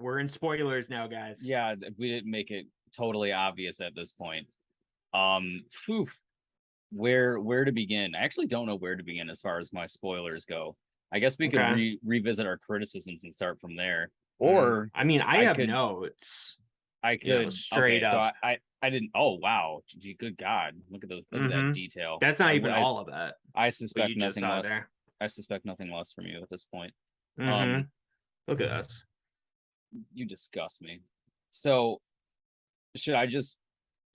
we're in spoilers now, guys. Yeah, we didn't make it totally obvious at this point. Phew, where to begin? I actually don't know where to begin as far as my spoilers go. I guess we could Okay. revisit our criticisms and start from there. Or I mean, I I have could notes, I could straight okay, so up. I didn't oh wow. Gee, good God. Look at that detail. That's not even all of it, I what you suspect just nothing saw less. there. I suspect nothing less from you at this point. Mm-hmm. Um Look at us. you disgust me. So should I just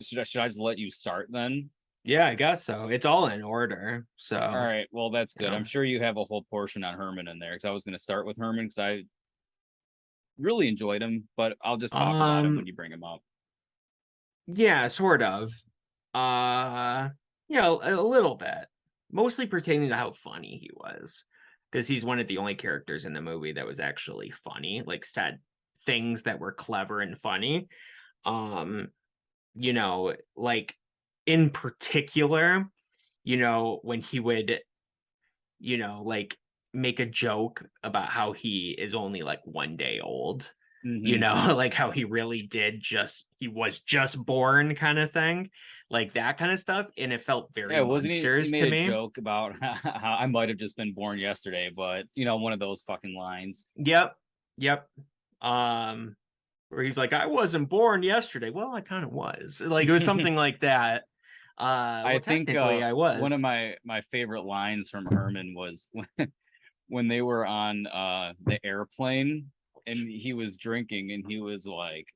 should I just let you start then? Yeah, I guess so. It's all in order. All So, right, well that's you good. know. I'm sure you have a whole portion on Herman in there because I was going to start with Herman because I really enjoyed him, but I'll just talk about him when Um, you bring him up. yeah, sort of. Uh, a little bit. Mostly pertaining to how funny he was. Because he's one of the only characters in the movie that was actually funny, like said things that were clever and funny. Um, like in particular, when he would, like make a joke about how he is only like 1 day old, Hmm. like how he was just born kind of thing, like that kind of stuff. And it felt very Yeah, wasn't he? He Munsters made to a me. joke about how I might have just been born yesterday, but one of those fucking lines. Yep. Yep. Um, where he's like, I wasn't born yesterday. Well, I kind of was. Like it was something like that. I Well, think technically I one of was. my favorite lines from Herman was when they were on the airplane and he was drinking and he was like,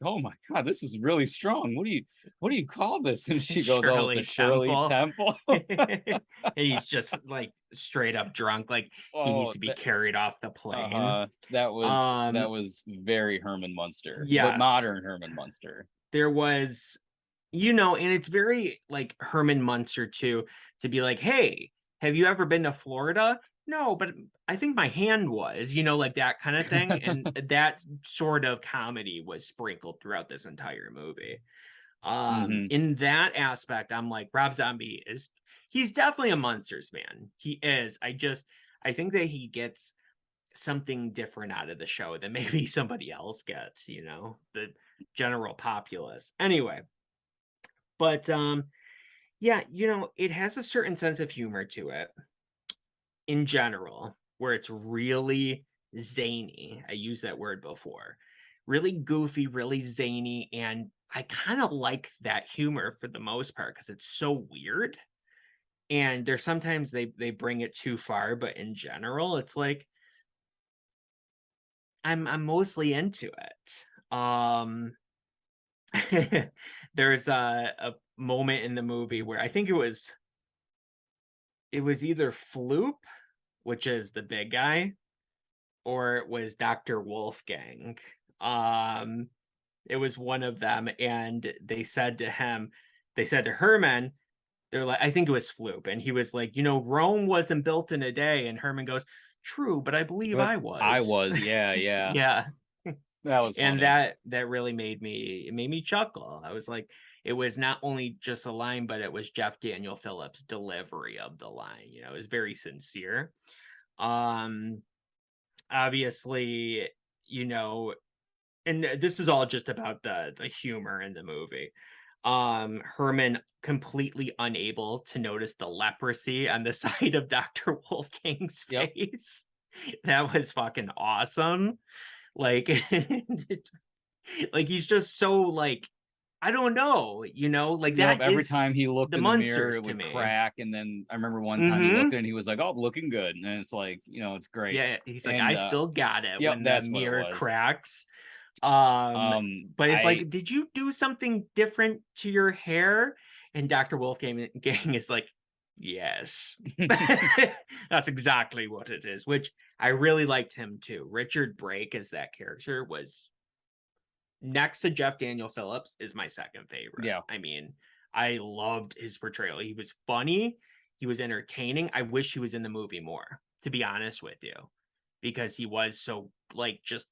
"Oh my God, this is really strong. What do you call this?" And she goes, "Oh, it's a Shirley Shirley Temple. Temple." He's just like straight up drunk, like he needs Oh, to be carried off the plane. that Um, was very Herman Munster, but yes, modern Herman Munster. there was, and it's very like Herman Munster too, to be like, hey, have you ever been to Florida? No, but I think my hand was, like that kind of thing. And that sort of comedy was sprinkled throughout this entire movie. Hmm. In that aspect, I'm like, Rob Zombie he's definitely a Munsters fan. He is. I think that he gets something different out of the show than maybe somebody else gets, the general populace. Anyway, but yeah, it has a certain sense of humor to it in general, where it's really zany. I used that word before. Really goofy, really zany, and I kind of like that humor for the most part because it's so weird. And there's sometimes they bring it too far, but in general, it's like I'm mostly into it. There's a moment in the movie where I think it was either Floop, which is the big guy, or it was Dr. Wolfgang. Um, it was one of them, and they said to Herman, they're like, I think it was Floop, and he was like, Rome wasn't built in a day, and Herman goes, true, but I believe But I I was. was, yeah, yeah, Yeah. that was And funny. that really made me chuckle. I was like, it was not only just a line, but it was Jeff Daniel Phillips' delivery of the line. It was very sincere. Um, Obviously, you know, and this is all just about the humor in the movie. Herman completely unable to notice the leprosy on the side of Dr. Wolfgang's Yep. face. That was fucking awesome. Like like he's just so like, I don't know, like Yep. that Every is time he looked the in the mirror, Munsters it to would me. crack. And then I remember one time he looked Mm-hmm. and he was like, "Oh, looking good." And it's like, it's great. Yeah, he's like, And I still got it yep, when the that's what it mirror was. cracks. But it's I like, did you do something different to your hair? And Dr. Wolfgang Gang is like, yes. That's exactly what it is, which I really liked him too. Richard Brake as that character was, next to Jeff Daniel Phillips, is my second favorite. yeah. I mean, I loved his portrayal. He was funny, he was entertaining. I wish he was in the movie more, to be honest with you, because he was so like just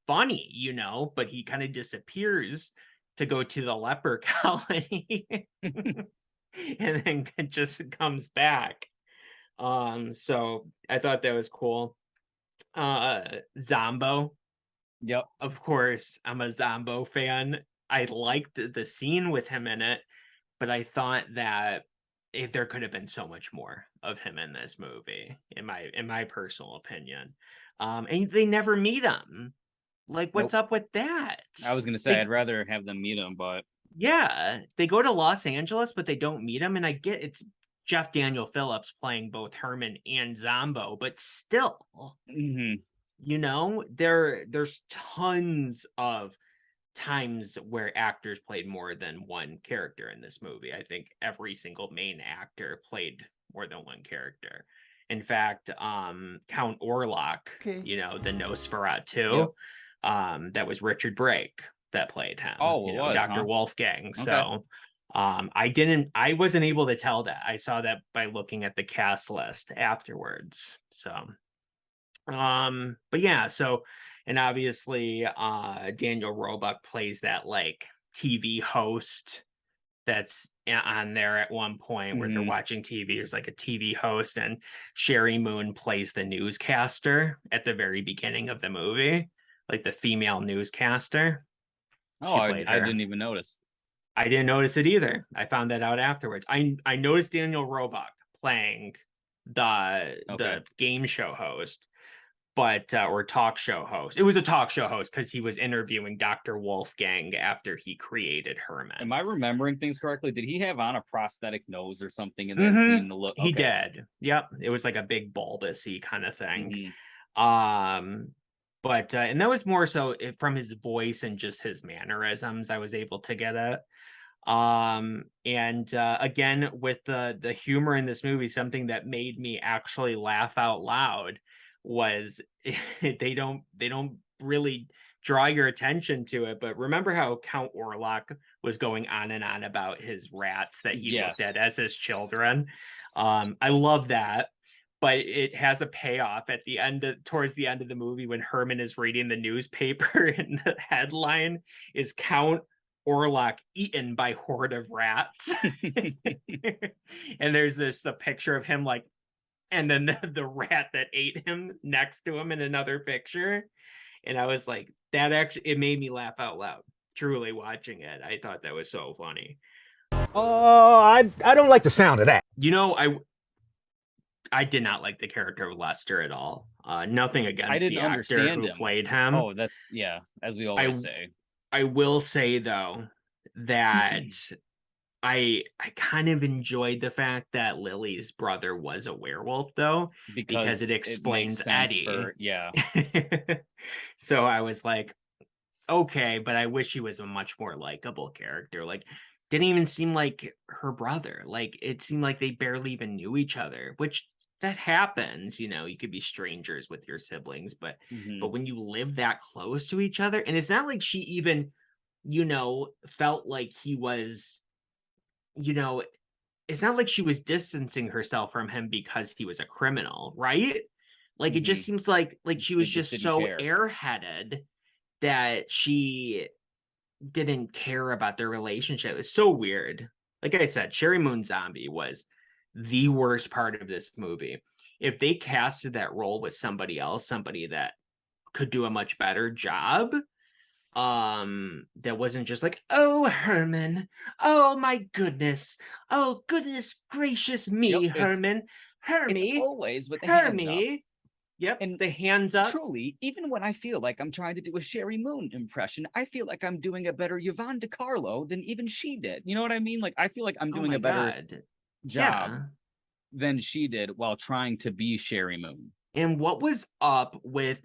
funny, but he kind of disappears to go to the leper colony and then just comes back. So I thought that was cool. Zombo, Yep. Of course, I'm a Zombo fan. I liked the scene with him in it, but I thought that there could have been so much more of him in this movie, in my personal opinion. And they never meet him. Like, what's Nope. up with that? I was gonna say They I'd rather have them meet him, but Yeah, they go to Los Angeles, but they don't meet him. And I get it's Jeff Daniel Phillips playing both Herman and Zombo, but still, mhm. there's tons of times where actors played more than one character in this movie. I think every single main actor played more than one character. In fact, Count Orlok, Okay. the Yep. Nosferatu, that was Richard Brake that played him, Oh, it was, Dr. huh? Wolfgang. Okay. So I wasn't able to tell that. I saw that by looking at the cast list afterwards. So but yeah, so and obviously Daniel Roebuck plays that like TV host that's on there at one point where they're Mhm. watching TV. There's like a TV host, and Sherry Moon plays the newscaster at the very beginning of the movie, like the female newscaster. Oh, She I played I her. didn't even notice. I didn't notice it either. I found that out afterwards. I noticed Daniel Roebuck playing the Okay. the game show host, but or talk show host. It was a talk show host because he was interviewing Dr. Wolfgang after he created Am Herman. I remembering things correctly? Did he have on a prosthetic nose or something in that Mm-hmm. scene to look He okay? did. Yep. It was like a big bulbousy kind of thing. Mhm. Um, but and that was more so from his voice and just his mannerisms. I was able to get it. And again, with the humor in this movie, something that made me actually laugh out loud was they don't really draw your attention to it, but remember how Count Orlok was going on and on about his rats that he looked Yes. at as his children. I love that, but it has a payoff at the towards the end of the movie when Herman is reading the newspaper and the headline is Count Orlok eaten by horde of rats. And there's the picture of him like, and then the rat that ate him next to him in another picture. And I was like, that actually, it made me laugh out loud. Truly watching it, I thought that was so funny. I don't like the sound of that. I did not like the character of Lester at all. Nothing I against didn't the actor understand who him. played him. Oh, that's yeah, as we I always say. I will say though that I kind of enjoyed the fact that Lily's brother was a werewolf though, because Because it it makes explains sense Eddie. for yeah. So I was like, okay, but I wish he was a much more likable character. Like, didn't even seem like her brother. Like, it seemed like they barely even knew each other, which that happens. You could be strangers with your siblings, but Mhm. when you live that close to each other, and it's not like she even, felt like he was, you know, it's not like she was distancing herself from him because he was a criminal, right? Like it just Mhm. seems like she They was just just didn't so care. airheaded that she didn't care about their relationship. It's so weird. Like I said, Sherry Moon Zombie was the worst part of this movie. If they casted that role with somebody else, somebody that could do a much better job, that wasn't just like, oh Herman, oh my goodness, oh goodness gracious Yep, me, it's Herman, it's Hermy, always with the hands up. Hermy. Yep, And the hands up. truly, even when I feel like I'm trying to do a Sherry Moon impression, I feel like I'm doing a better Yvonne DiCarlo than even she did. You know what I mean? Like I feel like I'm Oh doing my a better god. job Yeah. than she did while trying to be Sherry Moon. And what was up with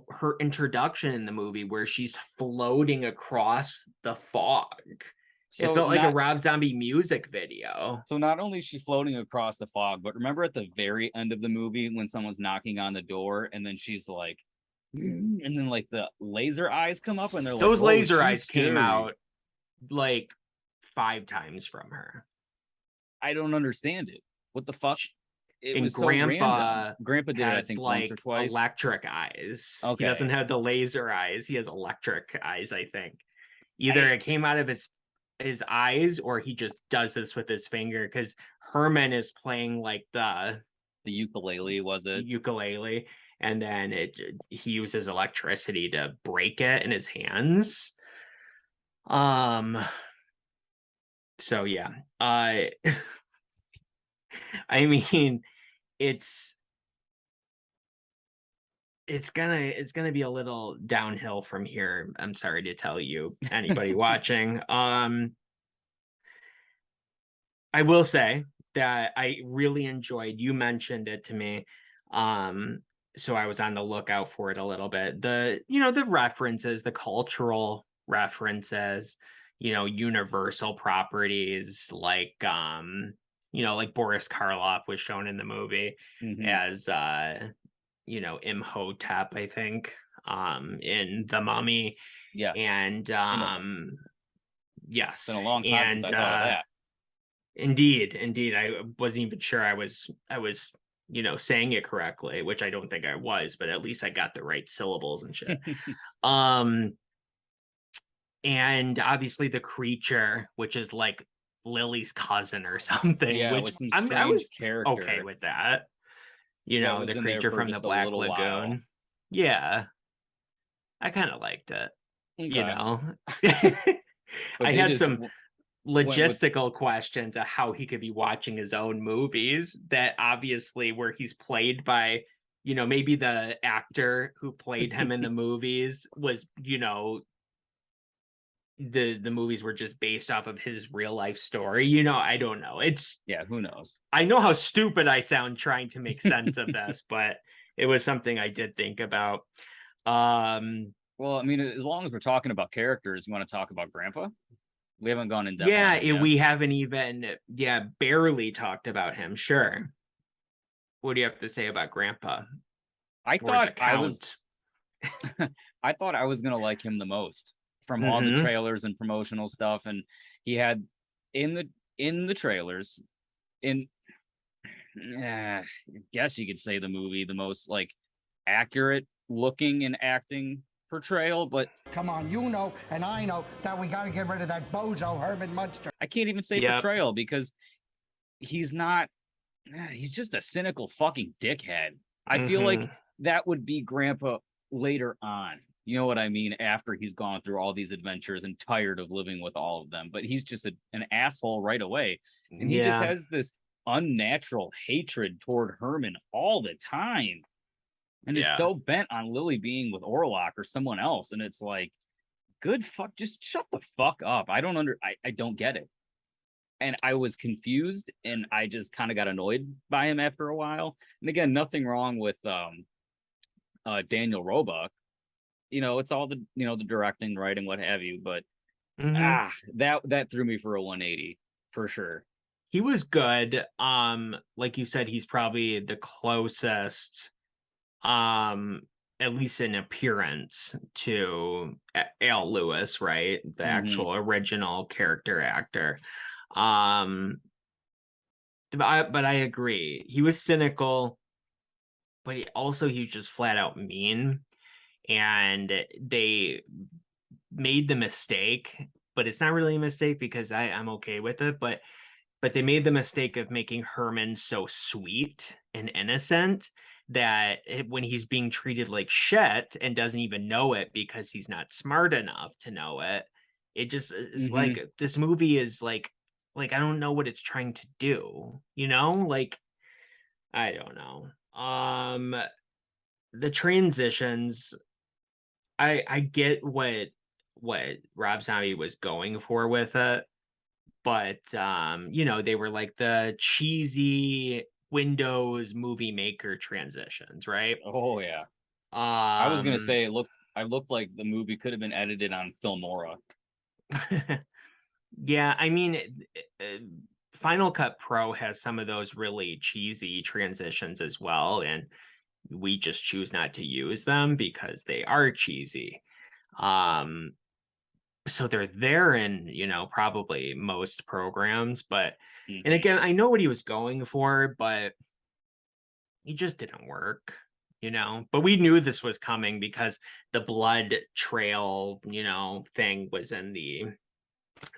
her introduction in the movie where she's floating across the fog? It So felt like a not Rob Zombie music video. so not only is she floating across the fog, but remember at the very end of the movie when someone's knocking on the door and then she's like, and then like the laser eyes come up and they're like, Those "Oh, laser she's eyes came scary." out like 5 times from her. I don't understand it. What the fuck? It And was so random. Grandpa Grandpa did it, I has think, once or like twice. electric eyes. He doesn't Okay. have the laser eyes. He has electric eyes, I think. Either I it came out of his eyes or he just does this with his finger because Herman is playing like The ukulele, was it? Ukulele, and then he uses electricity to break it in his hands. So yeah, I mean, it's it's gonna be a little downhill from here. I'm sorry to tell you, anybody watching. I will say that I really enjoyed, you mentioned it to me. So I was on the lookout for it a little bit. The references, the cultural references, universal properties like like Boris Karloff was shown in the movie as Imhotep, I think, in The Mummy. Yes. And yes. It's been a long time since and I thought of that. Indeed. I wasn't even sure I was saying it correctly, which I don't think I was, but at least I got the right syllables and shit. And obviously the creature, which is like Lily's cousin or something, Yeah, which with some I was character. okay with that. The creature from the Black Lagoon. While. Yeah. I kind of liked it. Okay. I had some logistical questions of how he could be watching his own movies that obviously where he's played by, maybe the actor who played him in the movies was, the movies were just based off of his real life story. I don't know. Who knows? I know how stupid I sound trying to make sense of this, but it was something I did think about. Well, I mean, as long as we're talking about characters, you want to talk about Grandpa? We haven't gone in depth. Yeah, we haven't even barely talked about him. Sure. What do you have to say about Grandpa? I thought I was gonna like him the most from all the trailers and promotional stuff, and he had in the trailers, I guess you could say the movie, the most like accurate looking and acting portrayal. But come on, and I know that we got to get rid of that bozo Herman Munster. I can't even say portrayal because he's not. He's just a cynical fucking dickhead. I feel like that would be Grandpa later on. You know what I mean? After he's gone through all these adventures and tired of living with all of them. But he's just an asshole right away. And he just has this unnatural hatred toward Herman all the time. And is so bent on Lily being with Orlok or someone else. And it's like, good fuck, just shut the fuck up. I don't get it. And I was confused and I just kind of got annoyed by him after a while. And again, nothing wrong with Daniel Roebuck. It's all the the directing, writing, what have you, but that threw me for a 180 for sure. He was good. Like you said, he's probably the closest, at least in appearance, to Al Lewis, right? The actual original character actor. But I agree. He was cynical, but he was just flat out mean. And they made the mistake, but it's not really a mistake because I'm okay with it. But they made the mistake of making Herman so sweet and innocent that when he's being treated like shit and doesn't even know it because he's not smart enough to know it, it just is like this movie is like I don't know what it's trying to do, like I don't know. The transitions, I get what Rob Zombie was going for with it, but they were like the cheesy Windows Movie Maker transitions, right? Oh yeah. I was gonna say I looked like the movie could have been edited on Filmora. Yeah, I mean, Final Cut Pro has some of those really cheesy transitions as well, and we just choose not to use them because they are cheesy. So they're there in, probably most programs, but and again, I know what he was going for, but he just didn't work, but we knew this was coming because the blood trail, thing was in the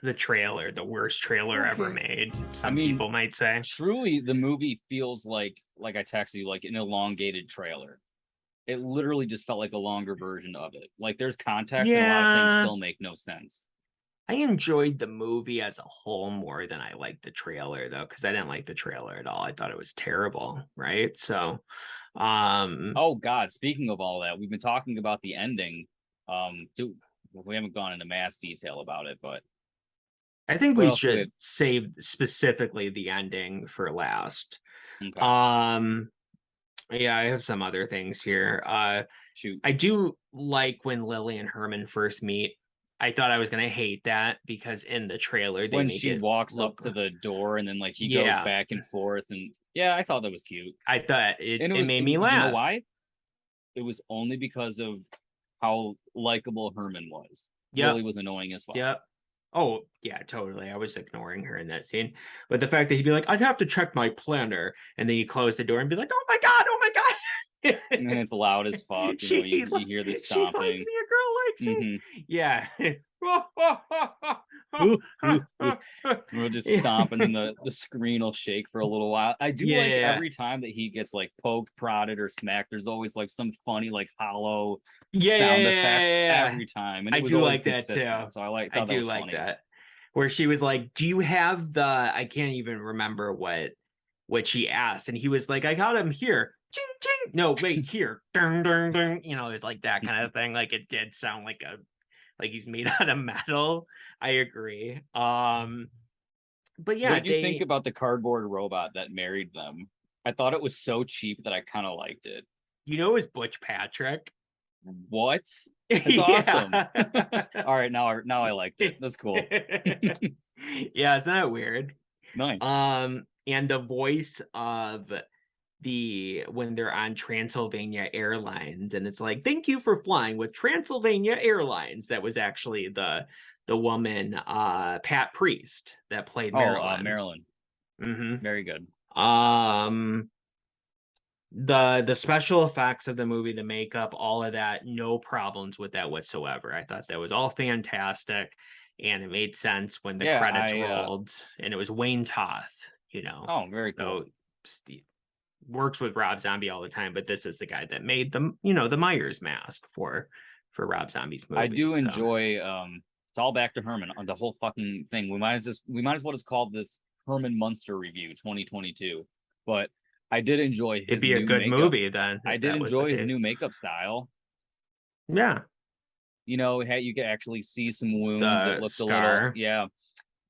the trailer, the worst trailer ever Okay. made, some mean, people might say. Truly, the movie feels like I texted you, like an elongated trailer. It literally just felt like a longer version of it. Like there's context and a lot of things Yeah. still make no sense. I enjoyed the movie as a whole more than I liked the trailer, though, because I didn't like the trailer at all. I thought it was terrible, right? So, Oh God, speaking of all that, we've been talking about the ending. We haven't gone into mass detail about it, but I think what we else do we should have? save specifically the ending for last. Okay, Yeah, I have some other things here. shoot. I do like when Lily and Herman first meet. I thought I was gonna hate that because in the trailer they When make she it walks up look. to the door and then like he goes Yeah, back and forth, and yeah, I thought that was cute. I thought And it made me you know laugh. why? It was only because of how likable Herman was. Yep. Lily was annoying as fuck. Yep. Oh, yeah, totally. I was ignoring her in that scene. But the fact that he'd be like, I'd have to check my planner. And then you close the door and be like, oh my God, oh my God. And it's loud as fuck. You know, you hear the She likes stomping. me, a girl likes me. Yeah. We'll just stomp and then the screen will shake for a little while. I do like Yeah. every time that he gets like poked, prodded, or smacked, there's always like some funny, like hollow Yeah, sound yeah, effect yeah. every time. And I it was do always like that too. consistent. So I I thought that do was like funny. that. Where she was like, do you have the, I can't even remember what she asked. And he was like, I got him here. Ching, ching. No, wait, here. Dun, dun, dun. You know, it's like that kind of thing. Like it did sound like he's made out of metal. I agree. But yeah, What do you think about the cardboard robot that married them? I thought it was so cheap that I kind of liked it. You know, it was Butch Patrick. What? That's awesome. All right, now I liked it. That's cool. Yeah, it's not weird. Nice. And the voice of when they're on Transylvania Airlines, and it's like, thank you for flying with Transylvania Airlines. That was actually the woman, Pat Priest, that played Marilyn. Marilyn. Mm-hmm. Very good. The special effects of the movie, the makeup, all of that, no problems with that whatsoever. I thought that was all fantastic, and it made sense when the credits rolled, and it was Wayne Toth, you know. Oh, very cool. Steve works with Rob Zombie all the time, but this is the guy that made the Myers mask for Rob Zombie's movie. I do enjoy it's all back to Herman on the whole fucking thing. We might as well just call this Herman Munster review 2022. But I did enjoy his it'd be a good makeup. movie then. I did enjoy his new makeup style. Yeah. You know, you could actually see some wounds. It looked scar. A little, yeah.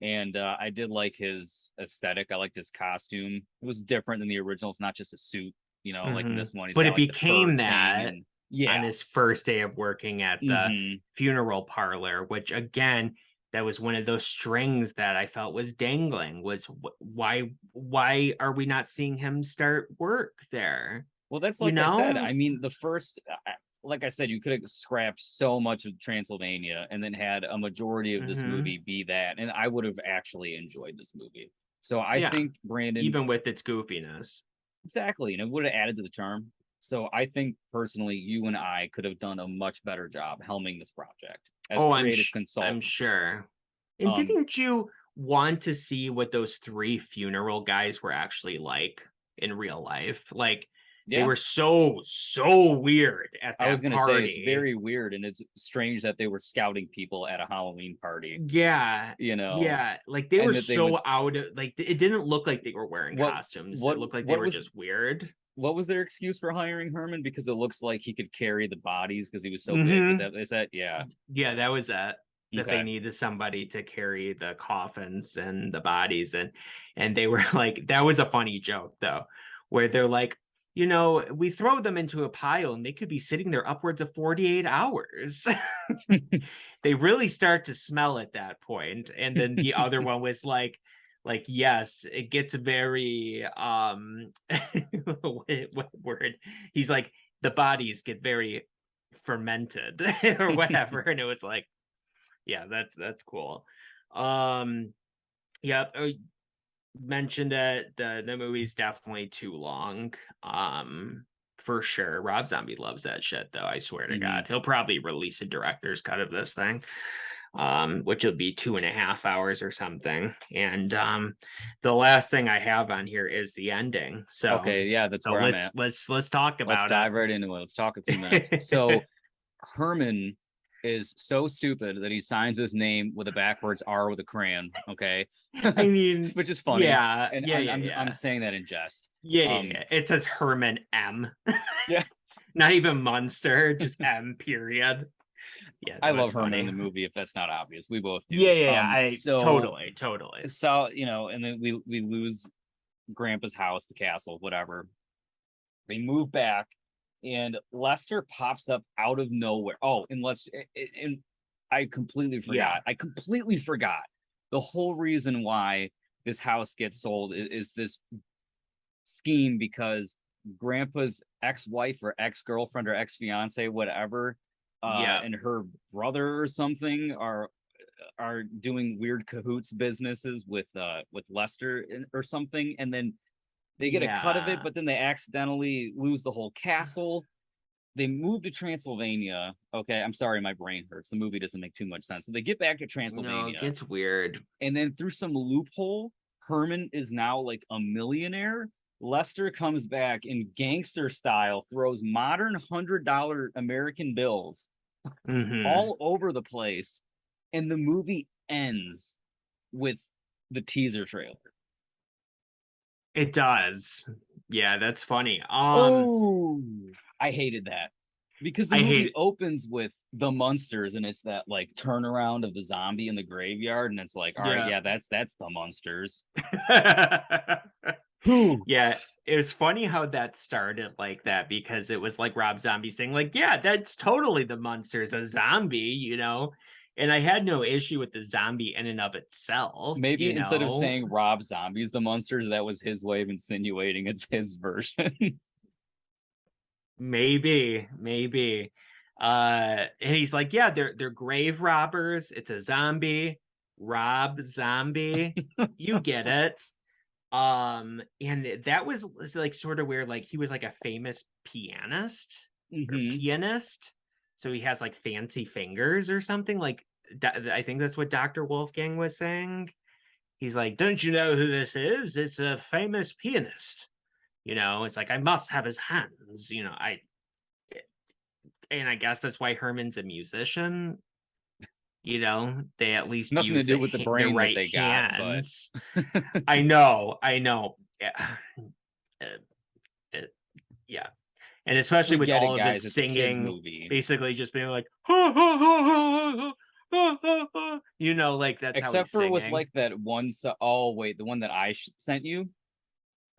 And I did like his aesthetic. I liked his costume. It was different than the original. It's not just a suit, you know, like in this one. But it became that on his first day of working at the funeral parlor, which again, that was one of those strings that I felt was dangling. Was why are we not seeing him start work there? Well, that's like I said. I mean, the first, like I said, you could have scrapped so much of Transylvania and then had a majority of this movie be that, and I would have actually enjoyed this movie. So I think Brandon, even with its goofiness, exactly, and it would have added to the charm. So I think personally, you and I could have done a much better job helming this project as creative consultants. I'm sure. And didn't you want to see what those 3 funeral guys were actually like in real life? Like, they were so weird at that I was going to say, it's very weird, and it's strange that they were scouting people at a Halloween party. Yeah. You know? Yeah. Like, they were so out of, like, it didn't look like they were wearing costumes. It looked like they were just weird. What was their excuse for hiring Herman? Because it looks like he could carry the bodies because he was so big. Is that? Yeah. Yeah, that was it. That they needed somebody to carry the coffins and the bodies. And they were like, that was a funny joke, though, where they're like, you know, we throw them into a pile and they could be sitting there upwards of 48 hours. They really start to smell at that point. And then the other one was like, yes, it gets very what word? He's like, the bodies get very fermented or whatever. And it was like, yeah, that's cool. Yep. Mentioned it, the movie's definitely too long. For sure. Rob Zombie loves that shit though, I swear to God. He'll probably release a director's cut of this thing. which will be 2.5 hours or something. And the last thing I have on here is the ending. So Okay, yeah, that's so where I'm at. let's talk Let's about dive right into it. Let's talk a few minutes. So Herman is so stupid that he signs his name with a backwards R with a crayon. Okay, I mean, which is funny. yeah, And yeah, I'm saying that in jest. yeah. It says Herman M. Yeah, Not even Munster, just M period. Yeah, I that was love Herman in funny. the movie. If that's not obvious, we both do. Yeah. So Totally. so and then we lose Grandpa's house, the castle, whatever. They move back, and Lester pops up out of nowhere. Oh, and I completely forgot. Yeah. I completely forgot. The whole reason why this house gets sold is this scheme because Grandpa's ex-wife or ex-girlfriend or ex-fiance, whatever, Yeah. and her brother or something are doing weird cahoots businesses with Lester or something, and then they get a cut of it, but then they accidentally lose the whole castle. They move to Transylvania. Okay, I'm sorry, my brain hurts. The movie doesn't make too much sense. So they get back to No, Transylvania. it gets weird. And then through some loophole, Herman is now like a millionaire. Lester comes back in gangster style, throws modern $100 American bills all over the place, and the movie ends with the teaser trailer. It does. Yeah, that's funny. I hated that because the movie opens with the Munsters, and it's that like turnaround of the zombie in the graveyard, and it's like, all right, yeah, that's the Munsters. Yeah, it was funny how that started like that because it was like Rob Zombie saying, like, yeah, that's totally the Munsters, a zombie, you know. And I had no issue with the zombie in and of itself. Maybe you instead of know? saying Rob Zombie's the Munsters, that was his way of insinuating it's his version. Maybe. And he's like, yeah, they're grave robbers. It's a zombie, Rob Zombie. You get it. And that was like sort of where like he was like a famous pianist or pianist. So he has like fancy fingers or something. Like I think that's what Dr. Wolfgang was saying. He's like, don't you know who this is? It's a famous pianist. You know, it's like I must have his hands. You know, and I guess that's why Herman's a musician. You know, they at least nothing use to do with the brain right that they hands. got. But I know. Yeah. And especially with all of this singing, basically just being like, you know, like that's except for singing. with like that one. Oh wait, the one that I sent you.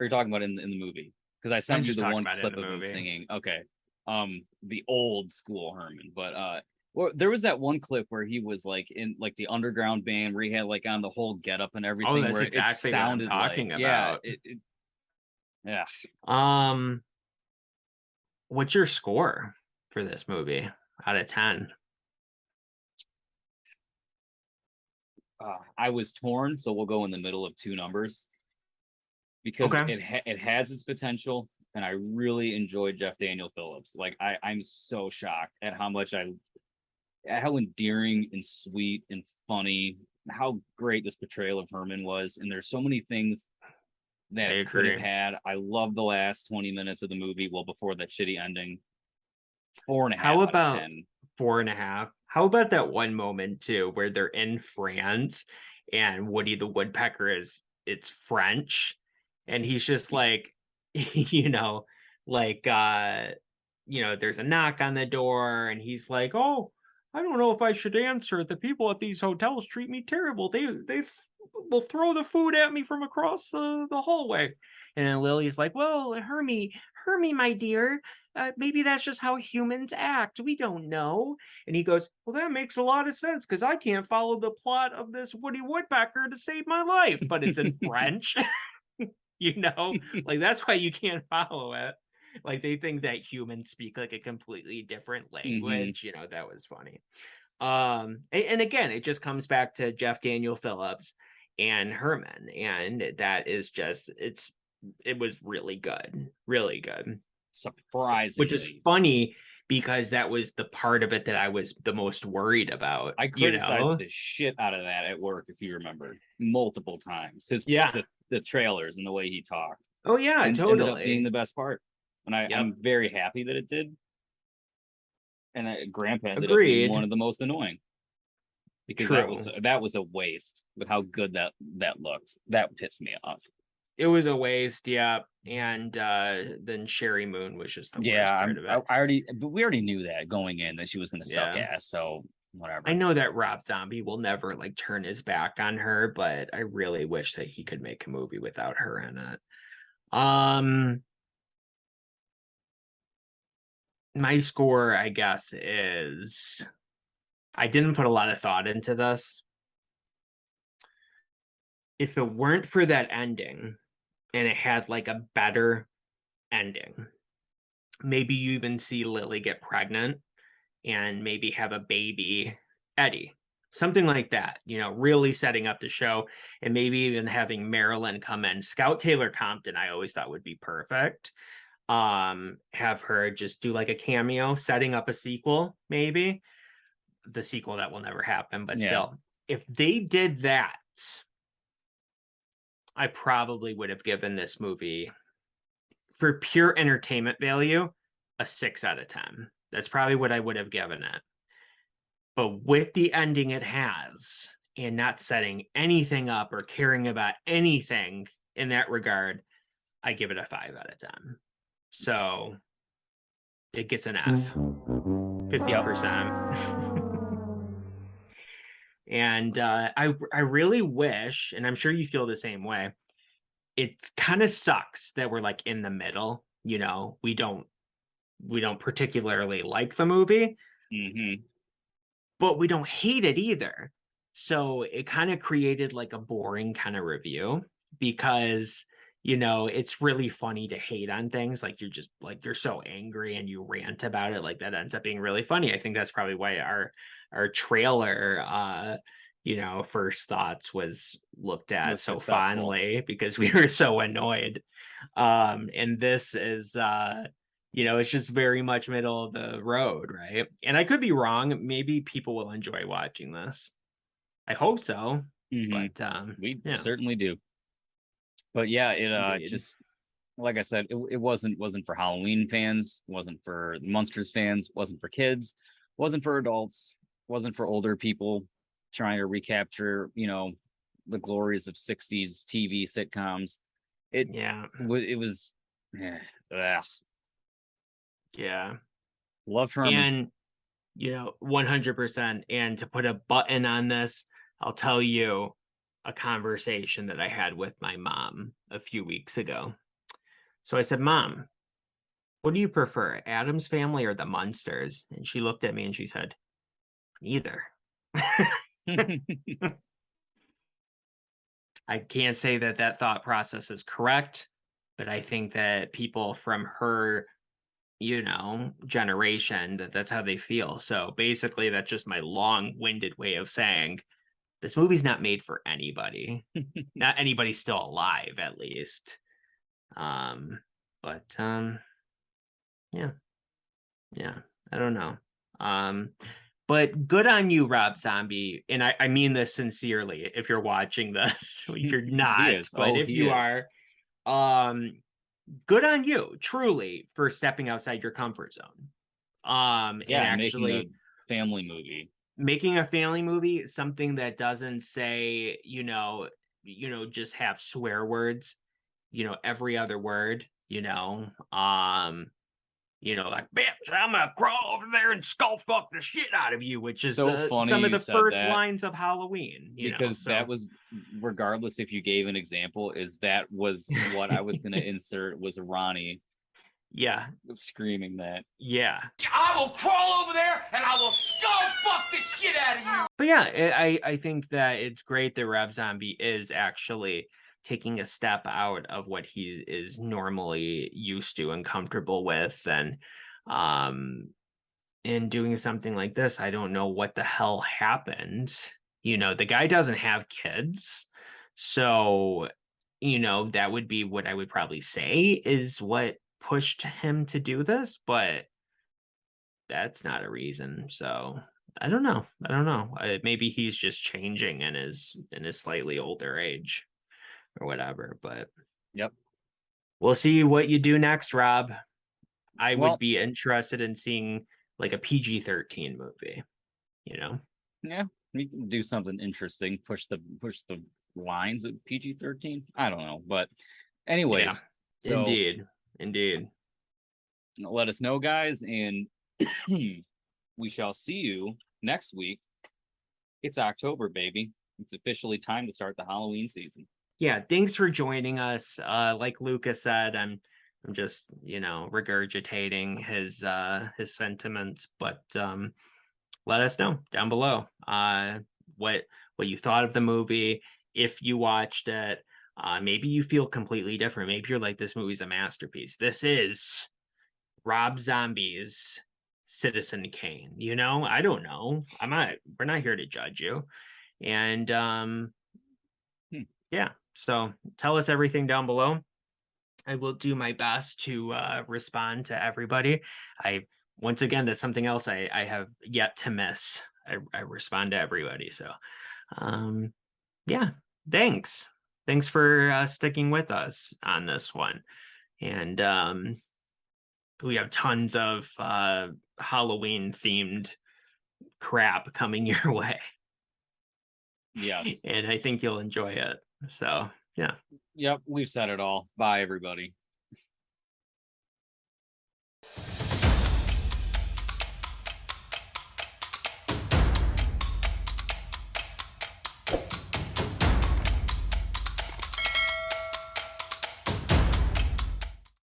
Or you're talking about in the movie? Because I sent you the one clip of him singing. Okay, the old school Herman, but well, there was that one clip where he was like in like the underground band where he had like on the whole getup and everything. Oh, that's where exactly it sounded what I'm talking like, about. Yeah. What's your score for this movie out of 10? I was torn, so we'll go in the middle of two numbers because it has its potential, and I really enjoyed Jeff Daniel Phillips. Like I'm so shocked at how much how endearing and sweet and funny, how great this portrayal of Herman was. And there's so many things that it could have had. I love the last 20 minutes of the movie. Well, before that shitty ending. 4.5 How about out of 10. 4.5? How about that one moment too where they're in France and Woody the Woodpecker it's French and he's just like, you know, like there's a knock on the door and he's like, oh, I don't know if I should answer. The people at these hotels treat me terrible. They will throw the food at me from across the hallway. And then Lily's like, well, Hermie, my dear, maybe that's just how humans act. We don't know. And he goes, well, that makes a lot of sense because I can't follow the plot of this Woody Woodpecker to save my life. But it's in French, you know, like that's why you can't follow it. Like they think that humans speak like a completely different language. You know, that was funny. And again, it just comes back to Jeff Daniel Phillips and Herman, and that is just it was really good. Surprisingly. Which is funny because that was the part of it that I was the most worried about. I criticized the shit out of that at work, if you remember, multiple times. The trailers and the way he talked. Oh yeah, and totally. ended up being the best part. And I'm very happy that it did. And Grandpa ended up being one of the most annoying. Because that was a waste with how good that looked. That pissed me off. It was a waste, yeah. And then Sherry Moon was just the worst part of it. But we already knew that going in that she was gonna suck ass, so whatever. I know that Rob Zombie will never like turn his back on her, but I really wish that he could make a movie without her in it. My score, I guess, is I didn't put a lot of thought into this. If it weren't for that ending and it had like a better ending, maybe you even see Lily get pregnant and maybe have a baby Eddie, something like that, really setting up the show, and maybe even having Marilyn come in. Scout Taylor Compton I always thought would be perfect. Have her just do like a cameo, setting up a sequel, maybe the sequel that will never happen, but still, if they did that, I probably would have given this movie, for pure entertainment value, a 6 out of 10. That's probably what I would have given it. But with the ending it has, and not setting anything up or caring about anything in that regard, I give it a 5 out of 10. So it gets an F, 50%. And I really wish, and I'm sure you feel the same way, it kind of sucks that we're like in the middle. We don't particularly like the movie, but we don't hate it either. So it kind of created like a boring kind of review, because it's really funny to hate on things. Like you're so angry and you rant about it, like that ends up being really funny. I think that's probably why our trailer First Thoughts was looked at so fondly, because we were so annoyed. And this is it's just very much middle of the road, right? And I could be wrong. Maybe people will enjoy watching this. I hope so. But we certainly do. But yeah, it just, like I said, it wasn't for Halloween fans, wasn't for Munsters fans, wasn't for kids, wasn't for adults, wasn't for older people trying to recapture, the glories of 60s TV sitcoms. It was Loved Herman. And 100%. And to put a button on this, I'll tell you a conversation that I had with my mom a few weeks ago. So I said, Mom, what do you prefer, Addams Family or the Munsters? And she looked at me and she said, neither. I can't say that thought process is correct, but I think that people from her generation, that's how they feel. So basically that's just my long-winded way of saying this movie's not made for anybody. Not anybody still alive, at least. Yeah, I don't know. But good on you, Rob Zombie. And I mean this sincerely. If you're watching this, you're not, but if you are, good on you, truly, for stepping outside your comfort zone. And actually making a family movie, something that doesn't say, just have swear words, every other word, like, bitch, I'm gonna crawl over there and skull fuck the shit out of you, which is so funny some of the first lines of Halloween. That was, regardless if you gave an example, that was what I was gonna insert, was Ronnie. Yeah. Screaming that. Yeah. I will crawl over there and I will skull fuck the shit out of you. But yeah, I think that it's great that Rob Zombie is actually taking a step out of what he is normally used to and comfortable with, and in doing something like this. I don't know what the hell happened. The guy doesn't have kids, so that would be what I would probably say is what pushed him to do this. But that's not a reason. So I don't know. Maybe he's just changing in his slightly older age or whatever. But Yep. we'll see what you do next, Rob. I Well- would be interested in seeing like a PG-13 movie. You know. Yeah, we can do something interesting. Push the lines of PG-13. I don't know, but anyways, Yeah. so Indeed. let us know, guys, and we shall see you next week. It's October, baby. It's officially time to start the Halloween season. Yeah, thanks for joining us. Like Lucas said, I'm just, regurgitating his sentiments, but let us know down below what you thought of the movie. If you watched it, maybe you feel completely different. Maybe you're like, this movie's a masterpiece. This is Rob Zombie's Citizen Kane. I don't know. We're not here to judge you. And yeah, so tell us everything down below. I will do my best to respond to everybody. Once again, that's something else I have yet to miss. I respond to everybody. So yeah, thanks for sticking with us on this one. And we have tons of Halloween themed crap coming your way. Yes. And I think you'll enjoy it. So yeah. Yep, we've said it all. Bye, everybody.